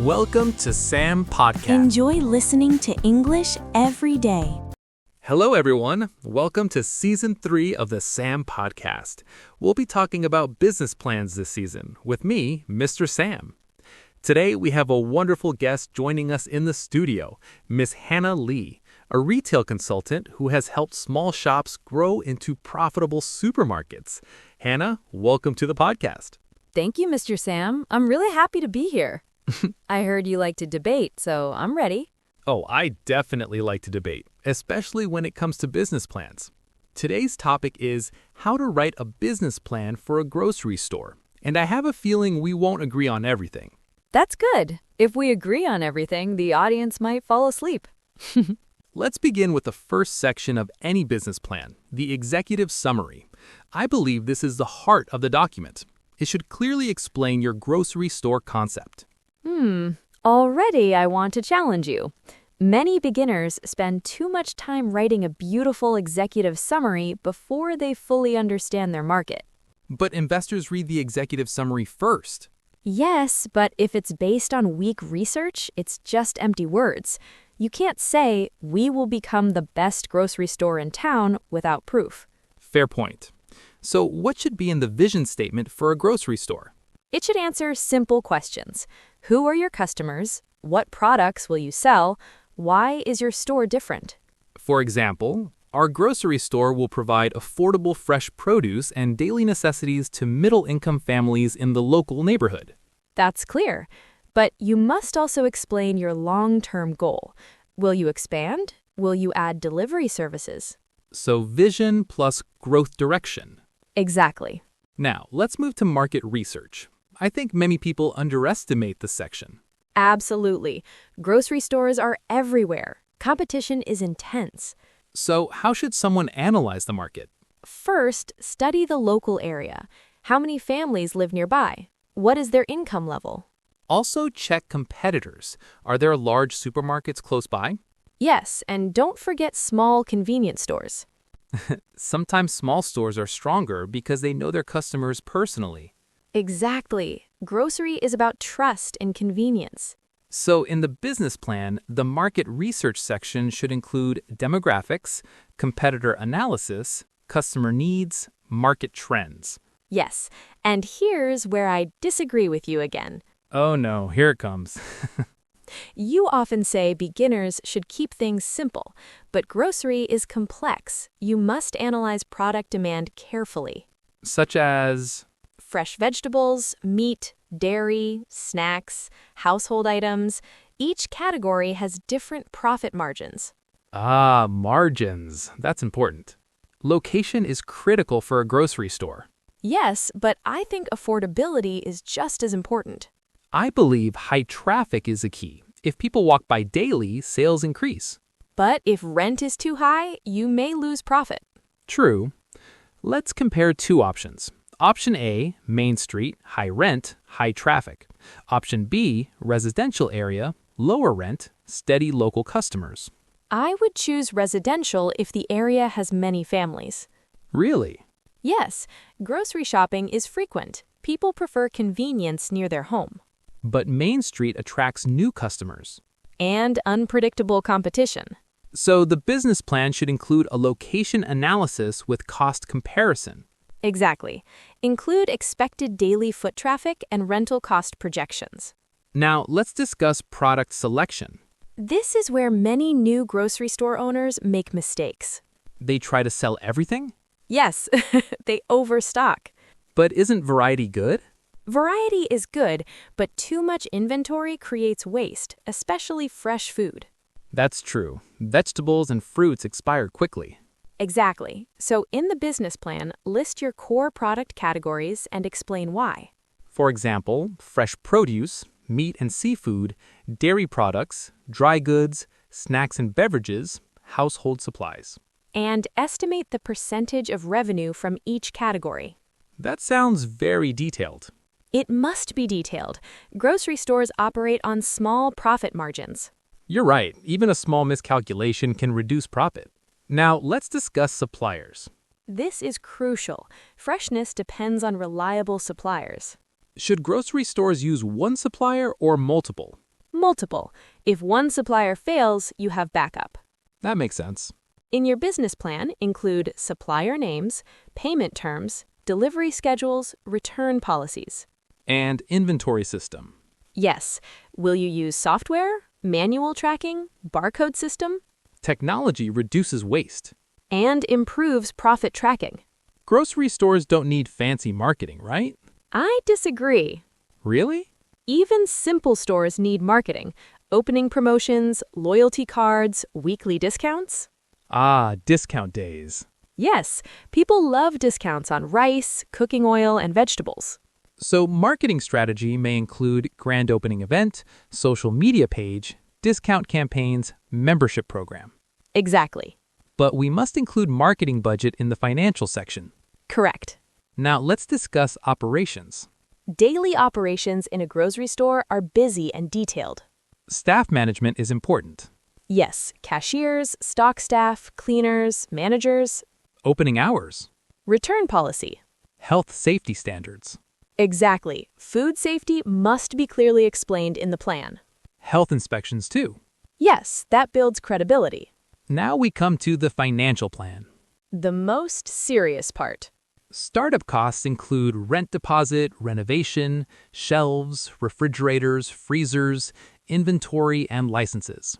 Welcome to Sam Podcast. Enjoy listening to English every day. Hello, everyone. Welcome to Season 3 of the Sam Podcast. We'll be talking about business plans this season with me, Mr. Sam. Today, we have a wonderful guest joining us in the studio, Miss Hannah Lee, a retail consultant who has helped small shops grow into profitable supermarkets. Hannah, welcome to the podcast. Thank you, Mr. Sam. I'm really happy to be here. I heard you like to debate, so I'm ready. Oh, I definitely like to debate, especially when it comes to business plans. Today's topic is how to write a business plan for a grocery store, and I have a feeling we won't agree on everything. That's good. If we agree on everything, the audience might fall asleep. Let's begin with the first section of any business plan, the executive summary. I believe this is the heart of the document. It should clearly explain your grocery store concept. Already I want to challenge you. Many beginners spend too much time writing a beautiful executive summary before they fully understand their market. But investors read the executive summary first. Yes, but if it's based on weak research, it's just empty words. You can't say, we will become the best grocery store in town without proof. Fair point. So what should be in the vision statement for a grocery store? It should answer simple questions. Who are your customers? What products will you sell? Why is your store different? For example, our grocery store will provide affordable fresh produce and daily necessities to middle-income families in the local neighborhood. That's clear. But you must also explain your long-term goal. Will you expand? Will you add delivery services? So vision plus growth direction. Exactly. Now, let's move to market research. I think many people underestimate this section. Absolutely. Grocery stores are everywhere. Competition is intense. So how should someone analyze the market? First, study the local area. How many families live nearby? What is their income level? Also check competitors. Are there large supermarkets close by? Yes, and don't forget small convenience stores. Sometimes small stores are stronger because they know their customers personally. Exactly. Grocery is about trust and convenience. So in the business plan, the market research section should include demographics, competitor analysis, customer needs, market trends. Yes, and here's where I disagree with you again. Oh no, here it comes. You often say beginners should keep things simple, but grocery is complex. You must analyze product demand carefully. Such as? Fresh vegetables, meat, dairy, snacks, household items. Each category has different profit margins. Ah, margins. That's important. Location is critical for a grocery store. Yes, but I think affordability is just as important. I believe high traffic is a key. If people walk by daily, sales increase. But if rent is too high, you may lose profit. True. Let's compare two options. Option A, Main Street, high rent, high traffic. Option B, residential area, lower rent, steady local customers. I would choose residential if the area has many families. Really? Yes, grocery shopping is frequent. People prefer convenience near their home. But Main Street attracts new customers. And unpredictable competition. So the business plan should include a location analysis with cost comparison. Exactly. Include expected daily foot traffic and rental cost projections. Now, let's discuss product selection. This is where many new grocery store owners make mistakes. They try to sell everything? Yes, they overstock. But isn't variety good? Variety is good, but too much inventory creates waste, especially fresh food. That's true. Vegetables and fruits expire quickly. Exactly. So in the business plan, list your core product categories and explain why. For example, fresh produce, meat and seafood, dairy products, dry goods, snacks and beverages, household supplies. And estimate the percentage of revenue from each category. That sounds very detailed. It must be detailed. Grocery stores operate on small profit margins. You're right. Even a small miscalculation can reduce profit. Now, let's discuss suppliers. This is crucial. Freshness depends on reliable suppliers. Should grocery stores use one supplier or multiple? Multiple. If one supplier fails, you have backup. That makes sense. In your business plan, include supplier names, payment terms, delivery schedules, return policies. And inventory system. Yes. Will you use software, manual tracking, barcode system? Technology reduces waste. And improves profit tracking. Grocery stores don't need fancy marketing, right? I disagree. Really? Even simple stores need marketing. Opening promotions, loyalty cards, weekly discounts. Ah, discount days. Yes, people love discounts on rice, cooking oil, and vegetables. So marketing strategy may include grand opening event, social media page, discount campaigns, membership program. Exactly. But we must include marketing budget in the financial section. Correct. Now let's discuss operations. Daily operations in a grocery store are busy and detailed. Staff management is important. Yes, cashiers, stock staff, cleaners, managers. Opening hours. Return policy. Health safety standards. Exactly. Food safety must be clearly explained in the plan. Health inspections too. Yes, that builds credibility. Now we come to the financial plan. The most serious part. Startup costs include rent deposit, renovation, shelves, refrigerators, freezers, inventory, and licenses.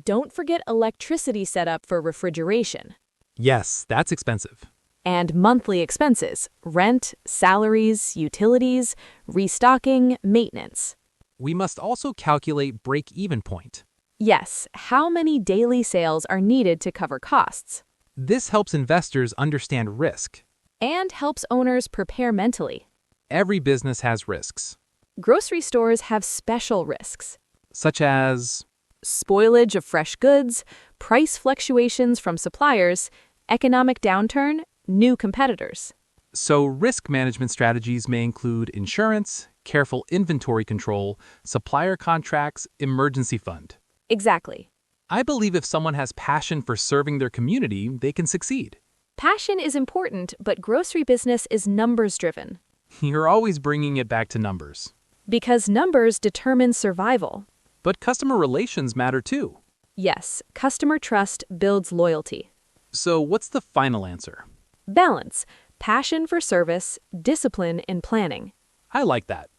Don't forget electricity setup for refrigeration. Yes, that's expensive. And monthly expenses, rent, salaries, utilities, restocking, maintenance. We must also calculate break-even point. Yes, how many daily sales are needed to cover costs? This helps investors understand risk. And helps owners prepare mentally. Every business has risks, Grocery stores have special risks. such as Spoilage of fresh goods, price fluctuations from suppliers, economic downturn, new competitors. So risk management strategies may include insurance, careful inventory control, supplier contracts, emergency fund. Exactly. I believe if someone has passion for serving their community, they can succeed. Passion is important, but grocery business is numbers-driven. You're always bringing it back to numbers. Because numbers determine survival. But customer relations matter too. Yes, customer trust builds loyalty. So what's the final answer? Balance, passion for service, discipline in planning. I like that.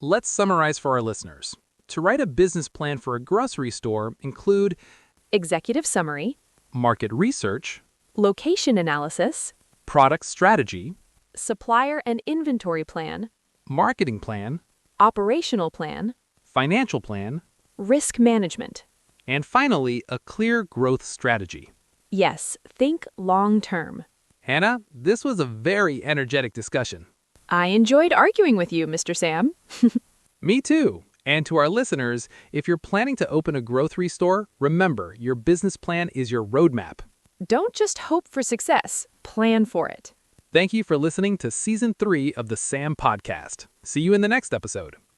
Let's summarize for our listeners. To write a business plan for a grocery store, include Executive summary, market research, location analysis, product strategy, supplier and inventory plan, marketing plan, operational plan, financial plan, risk management. and finally, a clear growth strategy. Yes, think long-term. Hannah, this was a very energetic discussion. I enjoyed arguing with you, Mr. Sam. Me too. And to our listeners, if you're planning to open a grocery store, remember your business plan is your roadmap. Don't just hope for success, plan for it. Thank you for listening to Season 3 of the SAM Podcast. See you in the next episode.